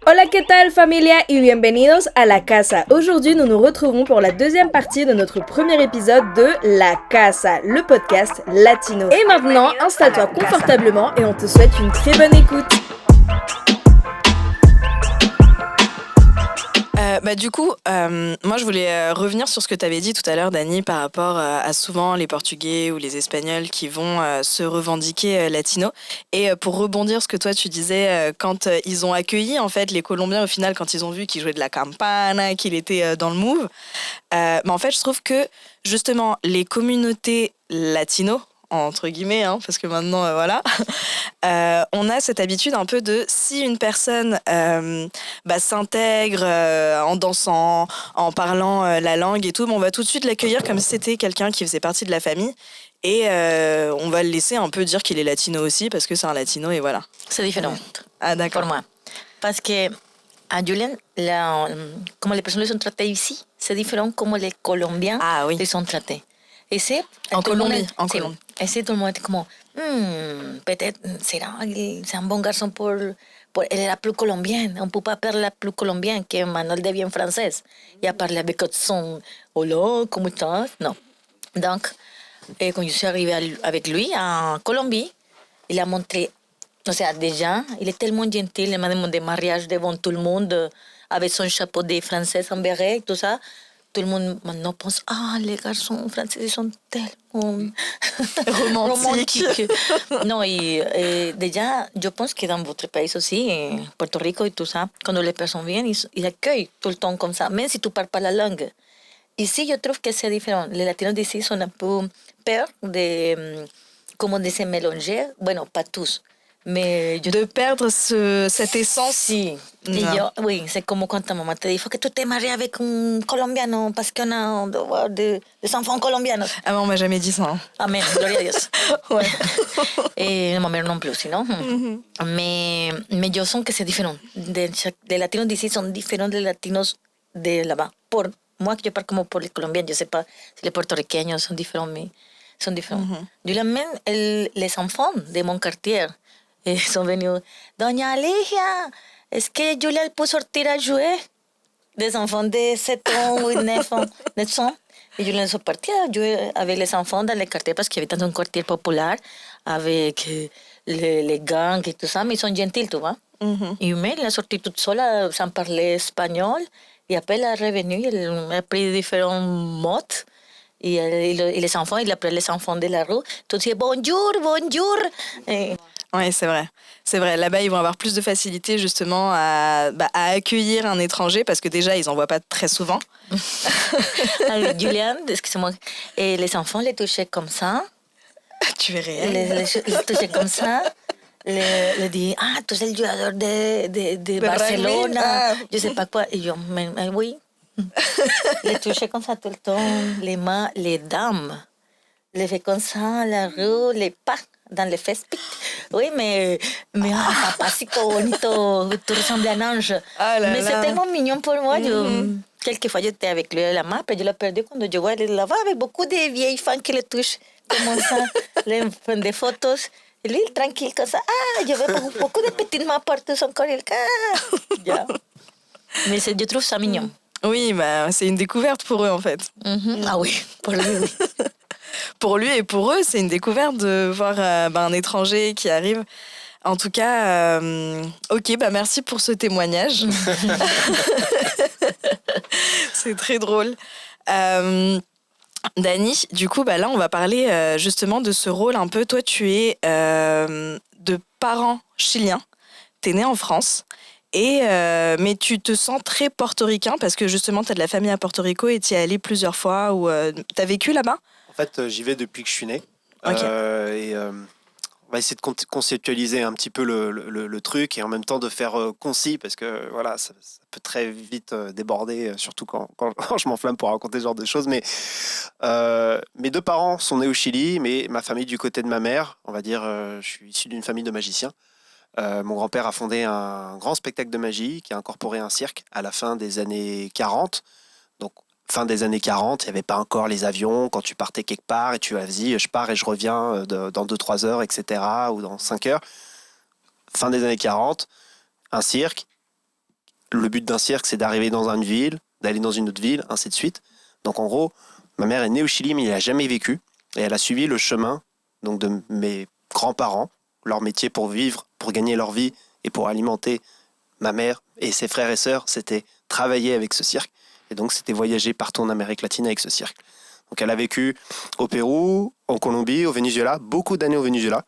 Hola, ¿qué tal familia y bienvenidos a La Casa. Aujourd'hui, nous nous retrouvons pour la deuxième partie de notre premier épisode de La Casa, le podcast latino. Et maintenant, installe-toi confortablement et on te souhaite une très bonne écoute. Moi je voulais revenir sur ce que tu avais dit tout à l'heure, Dani, par rapport à souvent les Portugais ou les Espagnols qui vont se revendiquer latino. Et pour rebondir ce que toi tu disais, quand ils ont accueilli en fait les Colombiens au final, quand ils ont vu qu'il jouait de la campana, qu'il était dans le move, en fait je trouve que justement les communautés latino, entre guillemets, hein, parce que maintenant, voilà, on a cette habitude un peu de, si une personne s'intègre en dansant, en parlant la langue et tout, on va tout de suite l'accueillir comme si c'était quelqu'un qui faisait partie de la famille. Et on va le laisser un peu dire qu'il est latino aussi, parce que c'est un latino, et voilà. C'est différent. Ah, d'accord. Pour moi. Parce que à Julien, como les personnes les sont traitées ici, c'est différent comme les Colombiens les sont traités. Et c'est en Colombie. En Colombie. Et c'est tout le monde como, peut-être, c'est un bon garçon pour elle era plus colombienne. On ne peut pas parler plus colombienne que Manuel de bien français. Il a parlé avec son hola, comment estás? Non. Donc, quand je suis arrivée avec lui en Colombie, il a montré, o sea, déjà, il est tellement gentil, il m'a demandé mariage devant tout le monde, avec son chapeau de français en béret, tout ça. Tout le monde maintenant pense, les garçons français sont tellement romantiques. Non, et déjà, je pense que dans votre pays aussi, Puerto Rico et tout ça, quand les personnes viennent, ils accueillent tout le temps comme ça, même si tu ne parles pas la langue. Ici, je trouve que c'est différent. Les latinos d'ici sont un peu peur de, comment de se mélanger. Bueno, pas tous. Mais de perdre cette essence. Si. Oui, c'est comme quand ta maman te dit, il faut que tu te maries avec un colombiano parce qu'on a des enfants colombianos. Ah non, on m'a jamais dit ça. Hein. Amen, gloria a Dios. Ouais. Et ma mère non plus, sinon. Mm-hmm. Mais je sens que c'est différent. Les latinos d'ici sont différents des latinos de là-bas. Pour moi, je parle comme pour les colombiens, je sais pas si les portoricains sont différents, mais sont différents. Mm-hmm. Je l'amène les enfants de mon quartier. Et sont venus, Doña Alicia, est-ce que Julia peut sortir à jouer? Des enfants de 7 ans ou 9 ans. Et Julia est partie à jouer avec les enfants dans les quartiers parce qu'il y avait dans un quartier populaire avec les gangs et tout ça, mais ils sont gentils, tu vois. Mm-hmm. Et elle est sortie toute seule sans parler espagnol. Et après, elle est revenue, elle a pris différents mots. Et les enfants, il appelait les enfants de la rue. Tout de suite, bonjour, bonjour. Et oui, c'est vrai. C'est vrai. Là-bas, ils vont avoir plus de facilité justement à accueillir un étranger parce que déjà, ils n'en voient pas très souvent. Alors, Julian, excusez-moi, et les enfants les touchaient comme ça. Tu es réel. Les touchaient comme ça. Les dit, tu es le joueur de Barcelona. Je ne sais pas quoi. Et je, oui. Les touchaient comme ça tout le temps. Les mains, les dames. Les fait comme ça à la rue, les pas dans les Facebook. Oui, mais papacito bonito, tu ressembles à un ange. Mais c'est tellement mignon pour moi. Mm-hmm. Quelquefois, j'étais avec lui à la main, après je l'ai perdu quand je vois là-bas avec beaucoup de vieilles femmes qui le touchent. Comme ça, les prennent des photos. Et lui, tranquille, comme ça. Je vois beaucoup de petites mains partout son corps. Yeah. Mais je trouve ça mignon. Oui, c'est une découverte pour eux, en fait. Mm-hmm. Ah oui, pour lui, oui. Pour lui et pour eux, c'est une découverte de voir un étranger qui arrive. En tout cas, ok, merci pour ce témoignage. C'est très drôle. Dani, du coup, là, on va parler justement de ce rôle un peu. Toi, tu es de parents chiliens. T'es né en France. Mais tu te sens très portoricain parce que justement, tu as de la famille à Porto Rico et tu y es allé plusieurs fois. Tu as vécu là-bas? En fait, j'y vais depuis que je suis né. Okay. On va essayer de conceptualiser un petit peu le truc et en même temps de faire concis parce que voilà, ça peut très vite déborder, surtout quand je m'enflamme pour raconter ce genre de choses. Mais mes deux parents sont nés au Chili, mais ma famille du côté de ma mère, on va dire, je suis issu d'une famille de magiciens. Mon grand-père a fondé un grand spectacle de magie qui a incorporé un cirque à la fin des années 40. Donc, fin des années 40, il n'y avait pas encore les avions. Quand tu partais quelque part et tu as dit je pars et je reviens dans 2-3 heures, etc. ou dans 5 heures. Fin des années 40, un cirque, le but d'un cirque, c'est d'arriver dans une ville, d'aller dans une autre ville, ainsi de suite. Donc en gros, ma mère est née au Chili, mais elle n'a jamais vécu. Et elle a suivi le chemin donc, de mes grands-parents, leur métier pour vivre, pour gagner leur vie et pour alimenter ma mère et ses frères et sœurs, c'était travailler avec ce cirque. Et donc, c'était voyager partout en Amérique latine avec ce cirque. Donc, elle a vécu au Pérou, en Colombie, au Venezuela, beaucoup d'années au Venezuela,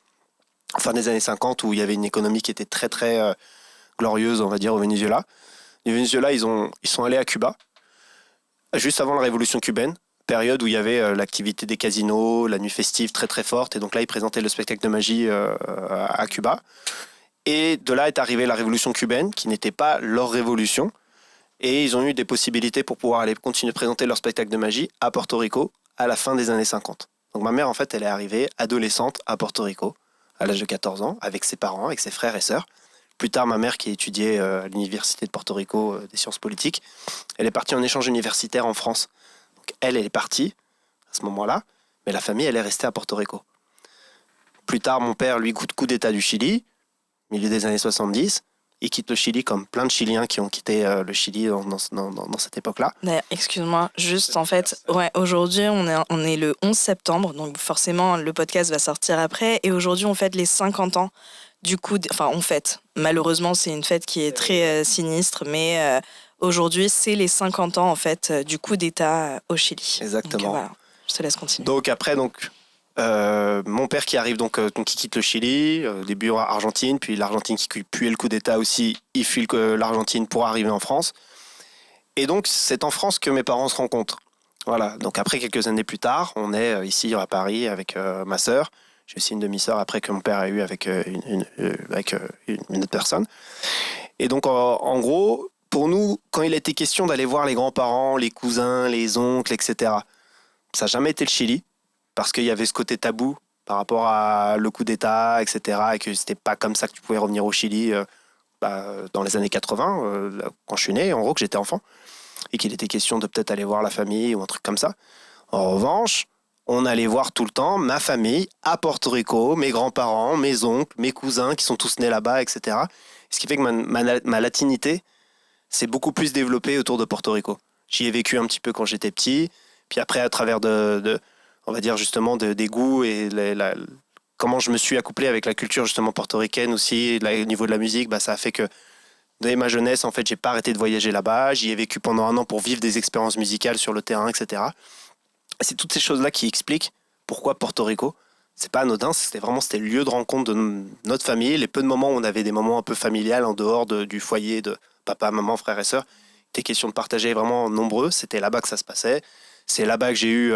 fin des années 50, où il y avait une économie qui était très, très glorieuse, on va dire, au Venezuela. Du Venezuela, ils sont allés à Cuba, juste avant la révolution cubaine, période où il y avait l'activité des casinos, la nuit festive très, très forte. Et donc là, ils présentaient le spectacle de magie à Cuba. Et de là est arrivée la révolution cubaine, qui n'était pas leur révolution. Et ils ont eu des possibilités pour pouvoir aller continuer de présenter leur spectacle de magie à Porto Rico à la fin des années 50. Donc ma mère, en fait, elle est arrivée adolescente à Porto Rico, à l'âge de 14 ans, avec ses parents, avec ses frères et sœurs. Plus tard, ma mère, qui étudiait à l'université de Porto Rico des sciences politiques, elle est partie en échange universitaire en France. Donc elle est partie à ce moment-là, mais la famille, elle est restée à Porto Rico. Plus tard, mon père, lui, coup d'État du Chili, milieu des années 70, il quitte le Chili comme plein de Chiliens qui ont quitté le Chili dans cette époque-là. Excuse-moi, juste en fait, aujourd'hui on est le 11 septembre, donc forcément le podcast va sortir après, et aujourd'hui on fête les 50 ans du coup, on fête, malheureusement c'est une fête qui est très sinistre, mais aujourd'hui c'est les 50 ans en fait du coup d'État au Chili. Exactement. Donc, voilà, je te laisse continuer. Donc après, mon père qui arrive qui quitte le Chili, au début en Argentine, puis l'Argentine qui puis le coup d'État aussi, il fuit l'Argentine pour arriver en France. Et donc c'est en France que mes parents se rencontrent. Voilà. Donc après quelques années plus tard, on est ici à Paris avec ma sœur. J'ai aussi une demi-sœur après que mon père a eu avec une autre personne. Et donc en gros, pour nous, quand il a été question d'aller voir les grands-parents, les cousins, les oncles, etc., ça n'a jamais été le Chili. Parce qu'il y avait ce côté tabou par rapport à le coup d'État, etc., et que c'était pas comme ça que tu pouvais revenir au Chili dans les années 80, quand je suis né, en gros, que j'étais enfant, et qu'il était question de peut-être aller voir la famille ou un truc comme ça. En revanche, on allait voir tout le temps ma famille à Porto Rico, mes grands-parents, mes oncles, mes cousins qui sont tous nés là-bas, etc. Ce qui fait que ma latinité s'est beaucoup plus développée autour de Porto Rico. J'y ai vécu un petit peu quand j'étais petit, puis après, à travers on va dire justement des goûts et comment je me suis accouplé avec la culture justement portoricaine aussi, au niveau de la musique, ça a fait que dès ma jeunesse, en fait, j'ai pas arrêté de voyager là-bas. J'y ai vécu pendant 1 an pour vivre des expériences musicales sur le terrain, etc. C'est toutes ces choses-là qui expliquent pourquoi Porto Rico. C'est pas anodin, c'était le lieu de rencontre de notre famille. Les peu de moments où on avait des moments un peu familiales en dehors du foyer de papa, maman, frères et sœurs, des questions de partager vraiment nombreux. C'était là-bas que ça se passait. C'est là-bas que j'ai eu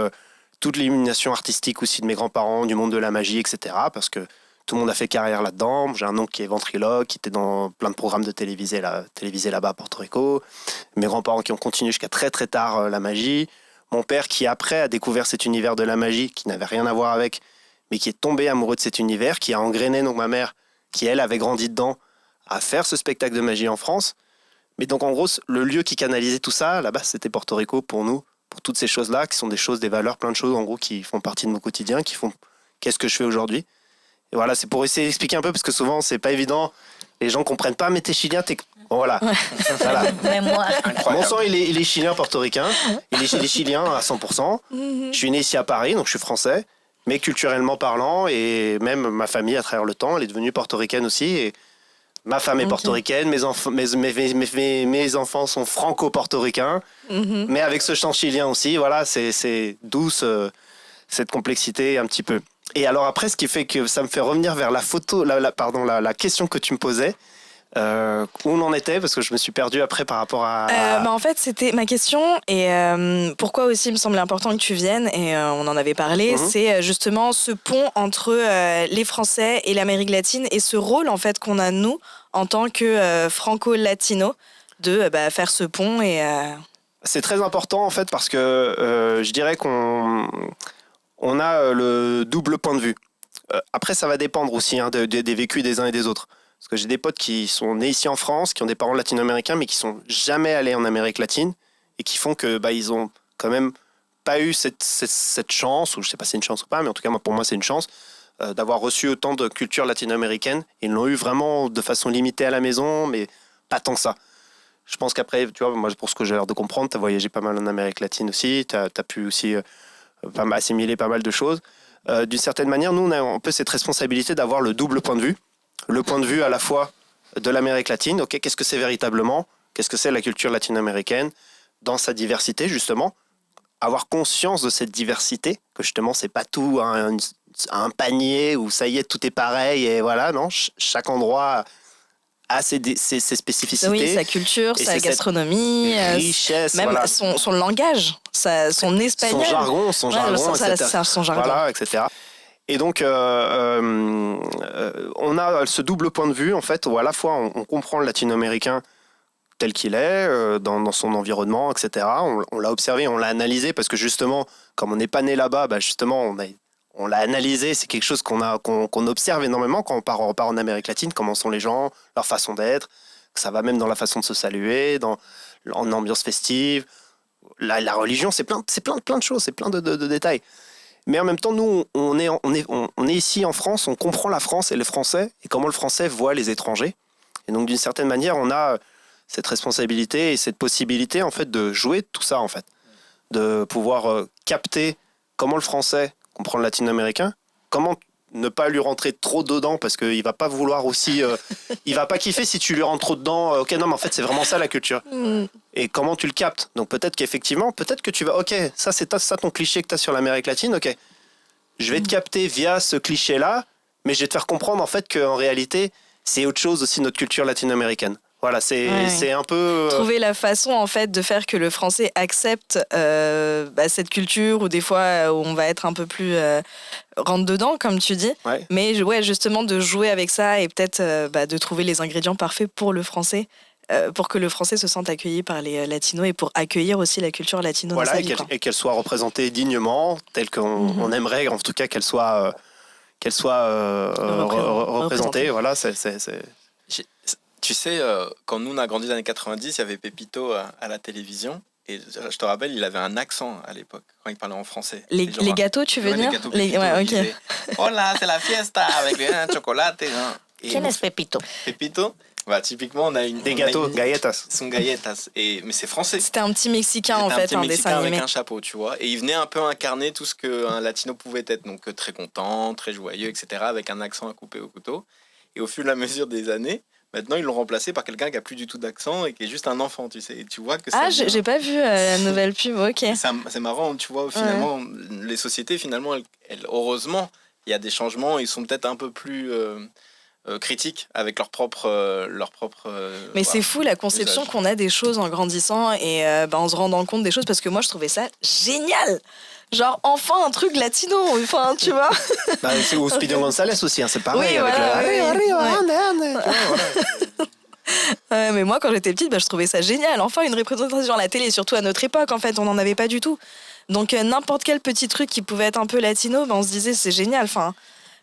toute l'illumination artistique aussi de mes grands-parents, du monde de la magie, etc. Parce que tout le monde a fait carrière là-dedans. J'ai un oncle qui est ventriloque, qui était dans plein de programmes de télévisés là-bas à Porto Rico. Mes grands-parents qui ont continué jusqu'à très très tard la magie. Mon père qui après a découvert cet univers de la magie, qui n'avait rien à voir avec, mais qui est tombé amoureux de cet univers, qui a engrainé donc ma mère, qui elle avait grandi dedans, à faire ce spectacle de magie en France. Mais donc en gros, le lieu qui canalisait tout ça, là-bas, c'était Porto Rico pour nous. Pour toutes ces choses-là, qui sont des choses, des valeurs, plein de choses, en gros, qui font partie de mon quotidien, qui font qu'est-ce que je fais aujourd'hui. Et voilà, c'est pour essayer d'expliquer un peu, parce que souvent, c'est pas évident. Les gens comprennent pas, mais t'es chilien, Bon, voilà. Voilà. Mais moi, Mon sang, il est chilien portoricain. Il est chilien à 100%. Je suis né ici à Paris, donc je suis français. Mais culturellement parlant, et même ma famille, à travers le temps, elle est devenue portoricaine aussi. Et ma femme est portoricaine, mes enfants sont franco-portoricains, mais avec ce chant chilien aussi, voilà, c'est douce, cette complexité un petit peu. Et alors après, ce qui fait que ça me fait revenir vers la question que tu me posais, où on en était, parce que je me suis perdu après par rapport à... En fait, c'était ma question, et pourquoi aussi il me semblait important que tu viennes, et on en avait parlé, c'est justement ce pont entre les Français et l'Amérique latine, et ce rôle en fait qu'on a nous, en tant que franco-latino, de faire ce pont. Et c'est très important en fait, parce que je dirais qu'on a le double point de vue. Après, ça va dépendre aussi des vécus des uns et des autres. Parce que j'ai des potes qui sont nés ici en France, qui ont des parents latino-américains, mais qui sont jamais allés en Amérique latine, et qui font que ils ont quand même pas eu cette chance, ou je sais pas si c'est une chance ou pas, mais en tout cas pour moi c'est une chance, d'avoir reçu autant de culture latino-américaine. Ils l'ont eu vraiment de façon limitée à la maison, mais pas tant que ça. Je pense qu'après, tu vois, moi, pour ce que j'ai l'air de comprendre, tu as voyagé pas mal en Amérique latine aussi, tu as pu aussi assimiler pas mal de choses. D'une certaine manière, nous, on a un peu cette responsabilité d'avoir le double point de vue. Le point de vue à la fois de l'Amérique latine, ok, qu'est-ce que c'est véritablement, qu'est-ce que c'est la culture latino-américaine dans sa diversité, justement. Avoir conscience de cette diversité, que justement, c'est pas tout un panier où ça y est, tout est pareil, et voilà, non, chaque endroit a ses spécificités. Oui, sa culture, et sa gastronomie, richesse, même voilà. son langage, son espagnol. Son jargon, etc. Son jargon. Voilà, etc. Et donc, on a ce double point de vue, en fait, où à la fois on comprend le latino-américain tel qu'il est, dans son environnement, etc. On l'a observé, on l'a analysé, parce que justement, comme on n'est pas né là-bas, bah justement, on l'a analysé, c'est quelque chose qu'on observe énormément quand on part en Amérique latine, comment sont les gens, leur façon d'être, ça va même dans la façon de se saluer, en ambiance festive. La religion, c'est plein de choses, c'est plein de détails. Mais en même temps, nous, on est ici en France, on comprend la France et les Français, et comment le Français voit les étrangers. Et donc, d'une certaine manière, on a cette responsabilité et cette possibilité, en fait, de jouer tout ça, en fait. De pouvoir capter comment le Français comprend le latino-américain, comment ne pas lui rentrer trop dedans, parce qu'il va pas vouloir aussi... il va pas kiffer si tu lui rentres trop dedans. Ok, non, mais en fait, c'est vraiment ça, la culture. Et comment tu le captes. Donc peut-être qu'effectivement, peut-être que tu vas... Ok, ça, c'est ça ton cliché que tu as sur l'Amérique latine, ok. Je vais te capter via ce cliché-là, mais je vais te faire comprendre, en fait, qu'en réalité, c'est autre chose aussi, notre culture latino-américaine. Voilà, c'est un peu... Trouver la façon, en fait, de faire que le français accepte cette culture, ou des fois où on va être un peu plus rentre dedans, comme tu dis. Ouais. Mais justement, de jouer avec ça et peut-être de trouver les ingrédients parfaits pour le français, pour que le français se sente accueilli par les latinos et pour accueillir aussi la culture latino dans sa vie. Et qu'elle soit représentée dignement, telle qu'on aimerait, en tout cas, qu'elle soit représentée. Voilà, Tu sais, quand nous on a grandi dans les années 90, il y avait Pépito à la télévision. Et je te rappelle, il avait un accent à l'époque, quand il parlait en français. Les gâteaux, tu veux dire? Les gâteaux Pépito, ouais, ok. disait, hola, c'est la fiesta avec les chocolate. Qui est Pepito? Pépito, typiquement, on a des gâteaux, galletas. Sont galletas. Mais c'est français. C'était un petit Mexicain, en fait, un dessin Mexicain animé. avec un chapeau, tu vois. Et il venait un peu incarner tout ce qu'un latino pouvait être. Donc très content, très joyeux, etc. Avec un accent à couper au couteau. Et au fur et à mesure des années, maintenant, ils l'ont remplacé par quelqu'un qui a plus du tout d'accent et qui est juste un enfant, tu sais. Et tu vois que j'ai pas vu la nouvelle pub, ok. C'est marrant, tu vois, finalement, les sociétés, finalement, elles, heureusement, il y a des changements, ils sont peut-être un peu plus critiques avec leur propre mais c'est fou la conception qu'on a des choses en grandissant et en se rendant compte des choses, parce que moi, je trouvais ça génial. Genre, enfin, un truc latino, enfin, tu vois. C'est au Speedy Gonzalez aussi, c'est pareil. Oui, avec voilà, mais moi, quand j'étais petite, je trouvais ça génial. Enfin, une représentation à la télé, surtout à notre époque, en fait, on n'en avait pas du tout. Donc, n'importe quel petit truc qui pouvait être un peu latino, on se disait, c'est génial. Enfin,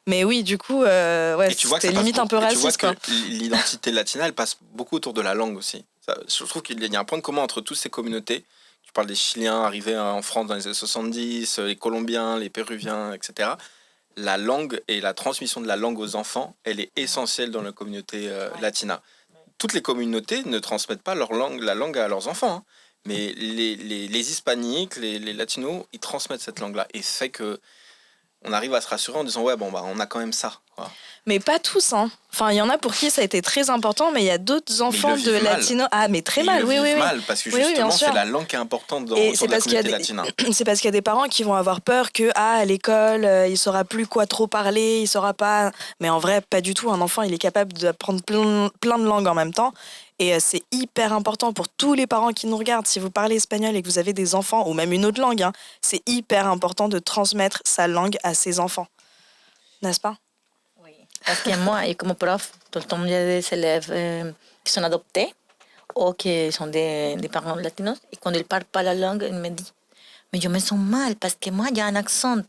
mais oui, du coup, c'était limite un peu raciste. Tu vois que l'identité latine, elle passe beaucoup autour de la langue aussi. Je trouve qu'il y a un point de commun entre toutes ces communautés. Tu parles des Chiliens arrivés en France dans les années 70, les Colombiens, les Péruviens, etc. La langue et la transmission de la langue aux enfants, elle est essentielle dans la communauté latina. Toutes les communautés ne transmettent pas la langue à leurs enfants, hein. Mais les hispaniques, les latinos, ils transmettent cette langue-là. Et fait que on arrive à se rassurer en disant on a quand même ça, quoi. Mais pas tous, hein. Enfin, il y en a pour qui ça a été très important, mais il y a d'autres enfants de latinos. Ah, mais très mal, oui. Mal, parce que justement, c'est la langue qui est importante dans la communauté latine. C'est parce qu'il y a des parents qui vont avoir peur que, à l'école, il saura plus quoi trop parler, il saura pas. Mais en vrai, pas du tout. Un enfant, il est capable d'apprendre plein de langues en même temps. Et c'est hyper important pour tous les parents qui nous regardent. Si vous parlez espagnol et que vous avez des enfants, ou même une autre langue, c'est hyper important de transmettre sa langue à ses enfants. N'est-ce pas? Oui. Parce que moi, et comme prof, tout le temps, il y a des élèves qui sont adoptés ou qui sont des parents latinos. Et quand ils ne parlent pas la langue, ils me disent « Mais je me sens mal parce que moi, il y a un accent. »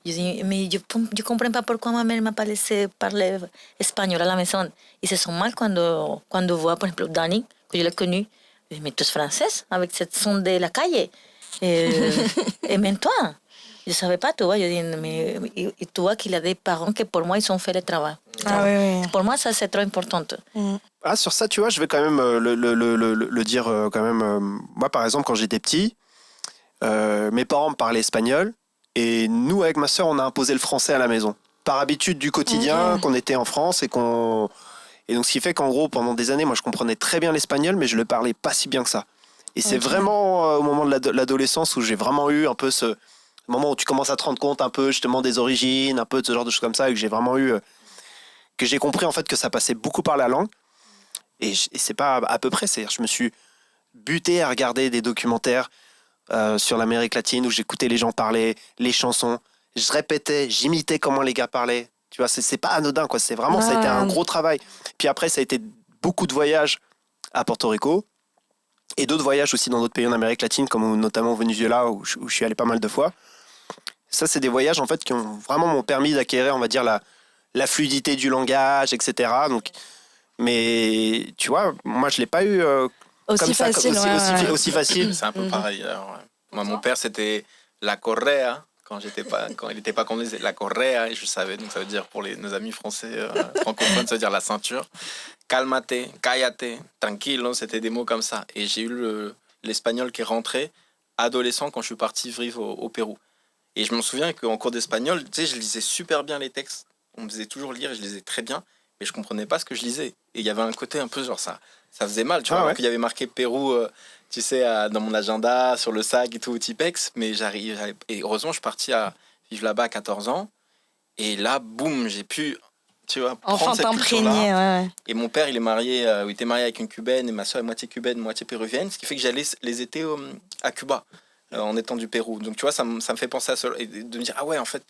Je dis « Mais je ne comprends pas pourquoi ma mère m'a pas laissé parler espagnol à la maison. » Ils se sentent mal quand voient, par exemple, Dani, que je l'ai connu. Je dis « Mais tu es française avec cette son de la calle. Et même toi. » Je ne savais pas, tu vois. Je dis, mais tu vois qu'il y a des parents qui, pour moi, ils ont fait le travail. Ah oui, oui. Pour moi, ça, c'est trop important. Ah, sur ça, tu vois, je vais quand même le dire quand même. Moi, par exemple, quand j'étais petit, mes parents me parlaient espagnol et nous, avec ma sœur, on a imposé le français à la maison. Par habitude du quotidien, qu'on était en France et qu'on... Et donc, ce qui fait qu'en gros, pendant des années, moi, je comprenais très bien l'espagnol, mais je le parlais pas si bien que ça. Et c'est vraiment au moment de l'adolescence où j'ai vraiment eu un peu ce moment où tu commences à te rendre compte un peu justement des origines, un peu de ce genre de choses comme ça, et que j'ai vraiment eu... que j'ai compris en fait que ça passait beaucoup par la langue. Et c'est pas à peu près, c'est-à-dire je me suis buté à regarder des documentaires sur l'Amérique latine où j'écoutais les gens parler, les chansons, je répétais, j'imitais comment les gars parlaient. Tu vois, c'est pas anodin, quoi. C'est vraiment, ça a été un gros travail. Puis après, ça a été beaucoup de voyages à Porto Rico et d'autres voyages aussi dans d'autres pays en Amérique latine, comme notamment au Venezuela où je suis allé pas mal de fois. Ça, c'est des voyages en fait qui m'ont permis d'acquérir, on va dire, la fluidité du langage, etc. Donc, mais tu vois, moi, je l'ai pas eu Aussi comme facile, ça, aussi facile. C'est un peu pareil. Alors, ouais. Moi, mon père, c'était la correa. Quand il n'était pas connu, c'était la correa, et je savais, donc ça veut dire pour nos amis français francophones, ça veut dire la ceinture. Calmate, cállate, tranquilo, c'était des mots comme ça. Et j'ai eu l'espagnol qui est rentré adolescent quand je suis parti vivre au Pérou. Et je me souviens qu'en cours d'espagnol, tu sais, je lisais super bien les textes. On me faisait toujours lire et je lisais très bien, mais je comprenais pas ce que je lisais. Et il y avait un côté un peu genre ça faisait mal, tu vois. Alors qu'il y avait marqué Pérou, tu sais, dans mon agenda, sur le sac et tout, au Tipex. Mais et heureusement, je suis parti à vivre là-bas à 14 ans. Et là, boum, j'ai pu, tu vois, prendre cette culture-là. Ouais. Et mon père, il était marié avec une cubaine, et ma soeur est moitié cubaine, moitié péruvienne, ce qui fait que j'allais les étés à Cuba, en étant du Pérou. Donc, tu vois, ça me fait penser à ça, et de me dire, ah ouais, en fait,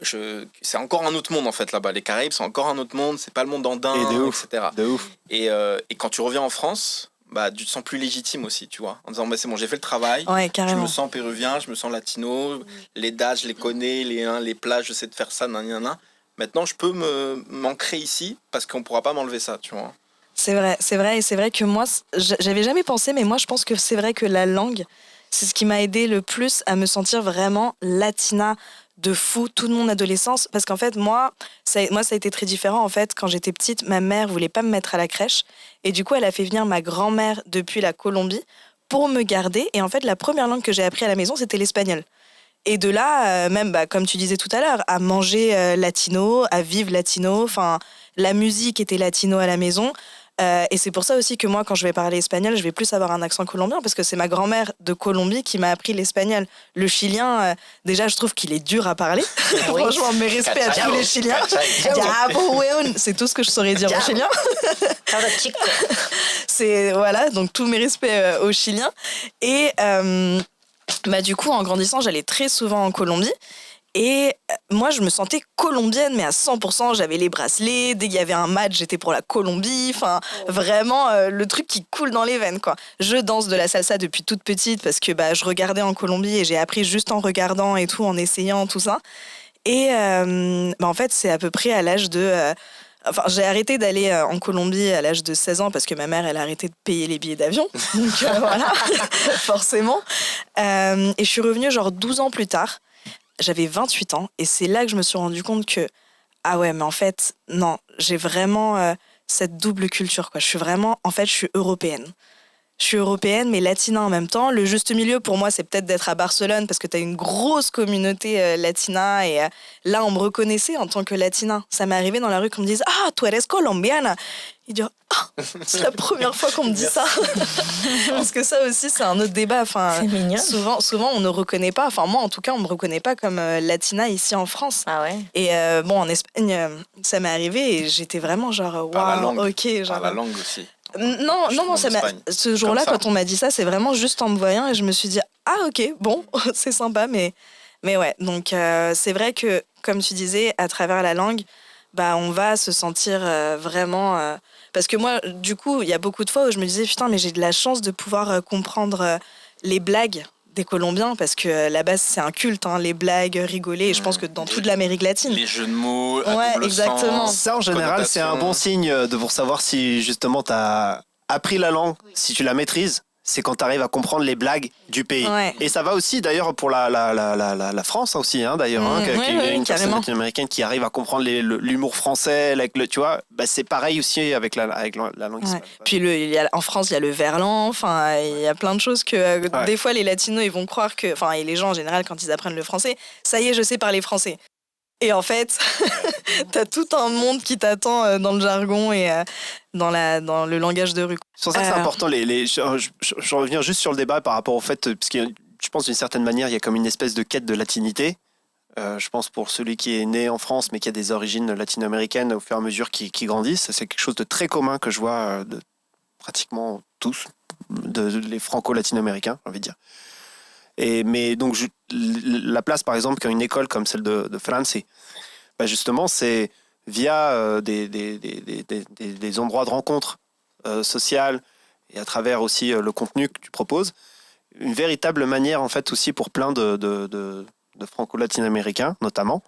c'est encore un autre monde, en fait, là-bas. Les Caraïbes, c'est encore un autre monde, c'est pas le monde andin, etc. De ouf. Et quand tu reviens en France, bah, tu te sens plus légitime aussi, tu vois, en disant, bah, c'est bon, j'ai fait le travail, je me sens péruvien, je me sens latino, les dates, je les connais, les plats, je sais de faire ça, nanana. Maintenant, je peux m'ancrer ici parce qu'on pourra pas m'enlever ça, tu vois. C'est vrai, et c'est vrai que moi, j'avais jamais pensé, mais moi, je pense que c'est vrai que la langue, c'est ce qui m'a aidé le plus à me sentir vraiment latina de fou toute mon adolescence, parce qu'en fait, moi, ça a été très différent. En fait, quand j'étais petite, ma mère voulait pas me mettre à la crèche, et du coup, elle a fait venir ma grand-mère depuis la Colombie pour me garder, et en fait, la première langue que j'ai appris à la maison, c'était l'espagnol. Et de là, même, comme tu disais tout à l'heure, à manger latino, à vivre latino, enfin, la musique était latino à la maison. Et c'est pour ça aussi que moi, quand je vais parler espagnol, je vais plus avoir un accent colombien, parce que c'est ma grand-mère de Colombie qui m'a appris l'espagnol. Le chilien, déjà, je trouve qu'il est dur à parler. Franchement, mes respects à tous les Chiliens. C'est tout ce que je saurais dire aux Chiliens. Voilà, donc tous mes respects aux Chiliens. Et du coup, en grandissant, j'allais très souvent en Colombie. Et moi, je me sentais colombienne, mais à 100%, j'avais les bracelets. Dès qu'il y avait un match, j'étais pour la Colombie. Enfin, vraiment, le truc qui coule dans les veines, quoi. Je danse de la salsa depuis toute petite parce que je regardais en Colombie et j'ai appris juste en regardant et tout, en essayant, tout ça. Et en fait, c'est à peu près à l'âge de... j'ai arrêté d'aller en Colombie à l'âge de 16 ans parce que ma mère, elle a arrêté de payer les billets d'avion. Donc voilà, forcément. Et je suis revenue genre 12 ans plus tard. J'avais 28 ans et c'est là que je me suis rendu compte que ah ouais, mais en fait, non, j'ai vraiment cette double culture, quoi. Je suis européenne. Je suis européenne, mais latina en même temps. Le juste milieu, pour moi, c'est peut-être d'être à Barcelone parce que tu as une grosse communauté latina et là, on me reconnaissait en tant que latina. Ça m'est arrivé dans la rue qu'on me dise « Ah, tu eres colombiana !» Et dire « Ah, c'est la première fois qu'on me dit ça !» Parce que ça aussi, c'est un autre débat. Enfin, c'est mignon. Souvent, on ne reconnaît pas. Enfin, moi, en tout cas, on ne me reconnaît pas comme latina ici en France. Ah ouais. Et en Espagne, ça m'est arrivé et j'étais vraiment genre « Waouh, ok. » Par la langue aussi. Non, ce jour-là, quand on m'a dit ça, c'est vraiment juste en me voyant et je me suis dit ah ok, bon, c'est sympa, mais ouais. Donc c'est vrai que comme tu disais, à travers la langue, on va se sentir vraiment parce que moi, du coup, il y a beaucoup de fois où je me disais putain, mais j'ai de la chance de pouvoir comprendre les blagues des Colombiens parce que là-bas c'est un culte, hein, les blagues, rigoler, et je pense que dans toute l'Amérique latine. Les jeux de mots, ouais, exactement. Ça en général c'est un bon signe pour savoir si justement t'as appris la langue, si tu la maîtrises. c'est quand tu arrives à comprendre les blagues du pays. Ouais. Et ça va aussi d'ailleurs pour la France aussi, hein, d'ailleurs, qui est une personne latino-américaine qui arrive à comprendre l'humour français, tu vois, bah, c'est pareil aussi avec la langue espagnole. Puis en France, il y a le verlan, enfin, il y a plein de choses que des fois les latinos ils vont croire que, enfin, et les gens en général quand ils apprennent le français, ça y est, je sais parler français. Et en fait, t'as tout un monde qui t'attend dans le jargon et dans le langage de rue. C'est pour ça que c'est important. Je reviens juste sur le débat par rapport au fait, parce que je pense d'une certaine manière, il y a comme une espèce de quête de latinité. Je pense pour celui qui est né en France, mais qui a des origines latino-américaines au fur et à mesure qui grandissent, c'est quelque chose de très commun que je vois de pratiquement tous, les franco-latino-américains, j'ai envie de dire. Mais donc, la place, par exemple, qu'une école comme celle de France, bah justement, c'est via des endroits de rencontre sociales et à travers aussi le contenu que tu proposes, une véritable manière, en fait, aussi pour plein de franco-latino-américains, notamment,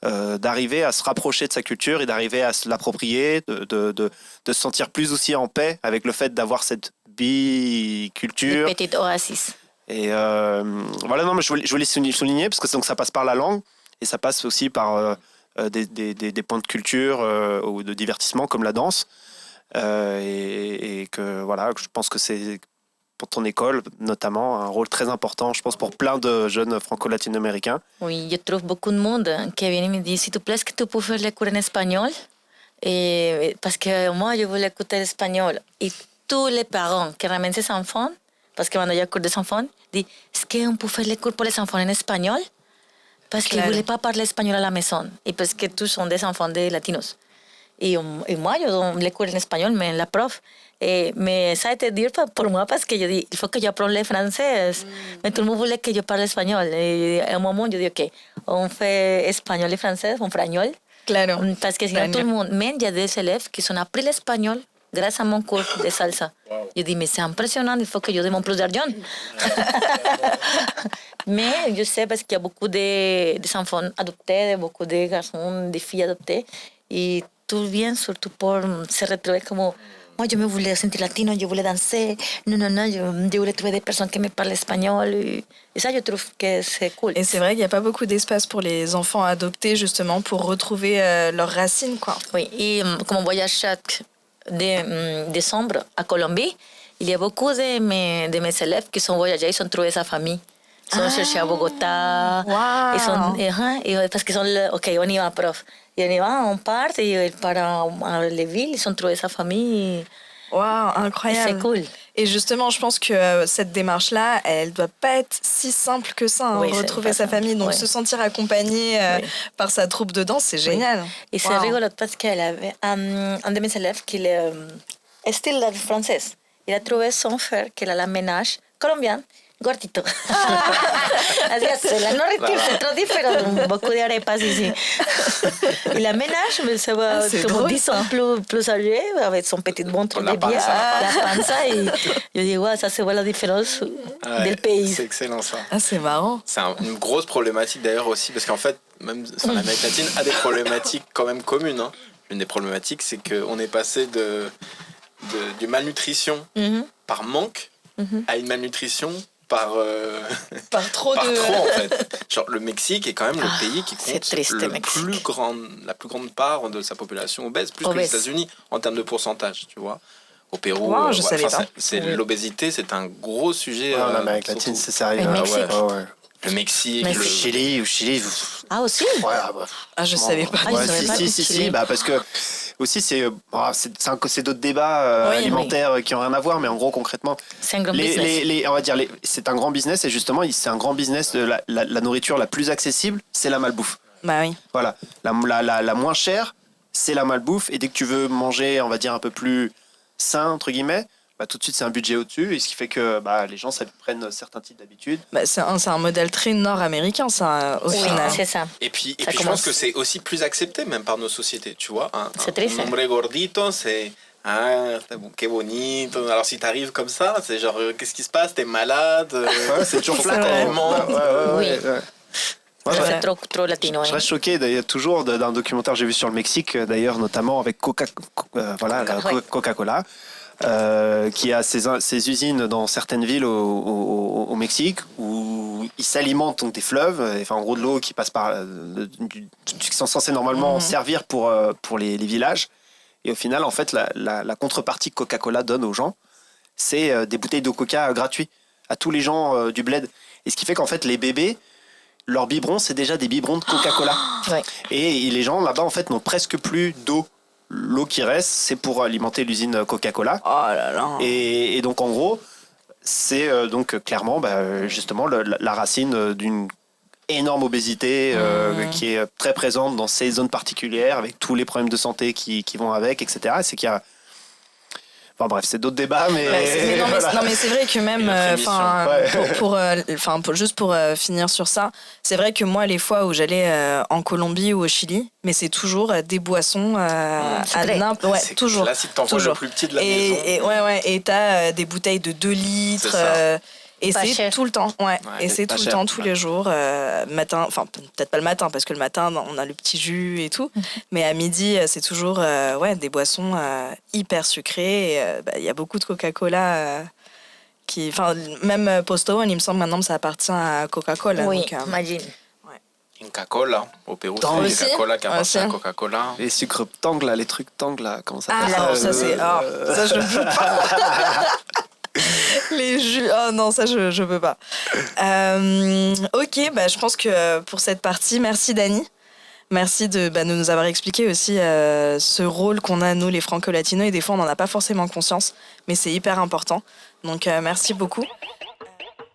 d'arriver à se rapprocher de sa culture et d'arriver à se l'approprier, de se sentir plus aussi en paix avec le fait d'avoir cette biculture. Une petite oasis. Et voilà, non, mais je voulais souligner parce que donc, ça passe par la langue et ça passe aussi par des points de culture ou de divertissement comme la danse. Et que voilà, je pense que c'est pour ton école notamment un rôle très important, je pense, pour plein de jeunes franco-latino-américains. Oui, je trouve beaucoup de monde qui vient et me dit s'il te plaît, est-ce que tu peux faire les cours en espagnol? Et parce que moi, je voulais écouter l'espagnol. Et tous les parents qui ramènent ses enfants, parce que cuando il y a cours des enfants, disent est-ce qu'on peut faire les cours pour les enfants en espagnol? Parce qu'ils ne voulaient pas parler espagnol à la maison. Et parce que tous sont des enfants de latinos. Et moi, je donne les cours en espagnol, mais la prof. Mais ça a été dur pour moi parce que je dis il faut que j'apprenne le français. Mais tout le monde voulait que je parle espagnol. Et à un moment, je dis ok, on fait espagnol et français, on fragnol. Claro. Parce que sinon, tout le monde. Même il y a des élèves qui ont appris l'espagnol grâce à mon cours de salsa. Wow. Je dis, mais c'est impressionnant, il faut que je donne plus d'argent. Mais je sais parce qu'il y a beaucoup d'enfants adoptés, beaucoup de garçons, de filles adoptées. Et tout vient surtout pour se retrouver comme moi, je me voulais sentir latino, je voulais danser. Non, je voulais trouver des personnes qui me parlent espagnol. Et ça, je trouve que c'est cool. Et c'est vrai qu'il n'y a pas beaucoup d'espace pour les enfants adoptés, justement, pour retrouver leurs racines, quoi. Oui, et comme on voyage chaque décembre à Colombie, il y a beaucoup de mes élèves qui sont voyagés, ils ont trouvé sa famille. Ils sont cherchés à Bogotá. Wow. Parce qu'ils sont ok, on y va, prof. Et on y va, on part, et para les villes, ils ont trouvé sa famille. Waouh, incroyable. C'est cool. Et justement, je pense que cette démarche-là, elle doit pas être si simple que ça, hein, retrouver sa famille. Donc, se sentir accompagné par sa troupe de danse, c'est génial. Et c'est rigolo parce qu'elle avait un de mes élèves qui est style français. Il a trouvé son frère qui a la ménage colombienne. Gordito. Así es, la nourriture, c'est trop différent. Beaucoup d'arepas ici. Et la ménage, mais ça va comme 10 ans plus âgé, avec son petit ventre de bien, la panza. Et je dis, ouais, ça se voit la différence du pays. C'est excellent ça. Ah, c'est marrant. C'est une grosse problématique d'ailleurs aussi, parce qu'en fait, même l'Amérique latine a des problématiques quand même communes. Hein. L'une des problématiques, c'est qu'on est passé du malnutrition par manque à une malnutrition par trop en fait. Genre le Mexique est quand même le pays qui compte la plus grande part de sa population obèse, plus que les États-Unis en termes de pourcentage, tu vois. Au Pérou, je savais pas. L'obésité, c'est un gros sujet. En Amérique latine, c'est sérieux. Le Mexique, le Chili. Ah, aussi? Je savais pas. Si, bah, parce que aussi c'est d'autres débats alimentaires qui n'ont rien à voir, mais en gros concrètement, c'est un grand business. On va dire, c'est un grand business et justement c'est un grand business de la nourriture la plus accessible, c'est la malbouffe. Bah oui. Voilà, la moins chère, c'est la malbouffe, et dès que tu veux manger, on va dire un peu plus sain entre guillemets, bah, tout de suite c'est un budget au-dessus, et ce qui fait que les gens prennent certains types d'habitudes. Bah, c'est un modèle très nord-américain, ça, au final. C'est ça. Et puis je pense que c'est aussi plus accepté même par nos sociétés, tu vois. C'est très un hombre gordito, c'est que bonito. Alors si t'arrives comme ça, c'est genre qu'est-ce qui se passe, t'es malade, c'est toujours flat. C'est trop latino. Je reste choqué d'ailleurs toujours d'un documentaire que j'ai vu sur le Mexique, d'ailleurs notamment avec Coca-Cola. qui a ses usines dans certaines villes au Mexique, où ils s'alimentent donc des fleuves, enfin en gros de l'eau qui passe qui sont censés normalement servir pour les villages. Et au final, en fait, la contrepartie que Coca-Cola donne aux gens, c'est des bouteilles de coca gratuits à tous les gens du bled. Et ce qui fait qu'en fait, les bébés, leurs biberons, c'est déjà des biberons de Coca-Cola. Ouais. Et les gens là-bas, en fait, n'ont presque plus d'eau. L'eau qui reste, c'est pour alimenter l'usine Coca-Cola. Oh là là. Et donc, en gros, c'est donc clairement, justement, la racine d'une énorme obésité qui est très présente dans ces zones particulières, avec tous les problèmes de santé qui vont avec, etc. C'est qu'il y a... Enfin bref, c'est d'autres débats, mais... Non, mais c'est vrai que même, juste pour finir sur ça, c'est vrai que moi, les fois où j'allais en Colombie ou au Chili, mais c'est toujours des boissons à n'importe... Ouais, c'est toujours. Là, si t'envoies le plus petit de la maison. Et t'as des bouteilles de 2 litres... et Pas c'est cher. tout le temps, ouais. Ouais, Et c'est pas tout cher, le temps, tous ouais. les jours, matin, enfin peut-être pas le matin, parce que le matin, on a le petit jus et tout, mais à midi, c'est toujours des boissons hyper sucrées. Il y a beaucoup de Coca-Cola même Posto, il me semble maintenant que ça appartient à Coca-Cola. Oui, donc, imagine. Inca-Cola, au Pérou, Tang. c'est Inca-Cola qui appartient Aussi. à Coca-Cola. Les sucres Tang, là, les trucs Tang, là, comment ça Ah s'appelle non, ça c'est... ça je peux pas. Les jus... Oh non, ça je peux pas. Ok, je pense que pour cette partie, merci Dani. Merci de nous avoir expliqué aussi ce rôle qu'on a, nous, les franco-latinos, et des fois, on n'en a pas forcément conscience, mais c'est hyper important. Donc, merci beaucoup.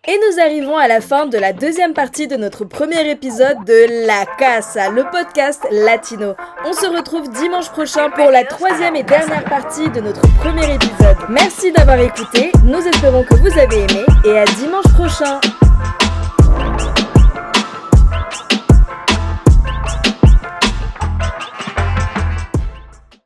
Et nous arrivons à la fin de la deuxième partie de notre premier épisode de La Casa, le podcast latino. On se retrouve dimanche prochain pour la troisième et dernière partie de notre premier épisode. Merci d'avoir écouté, nous espérons que vous avez aimé et à dimanche prochain.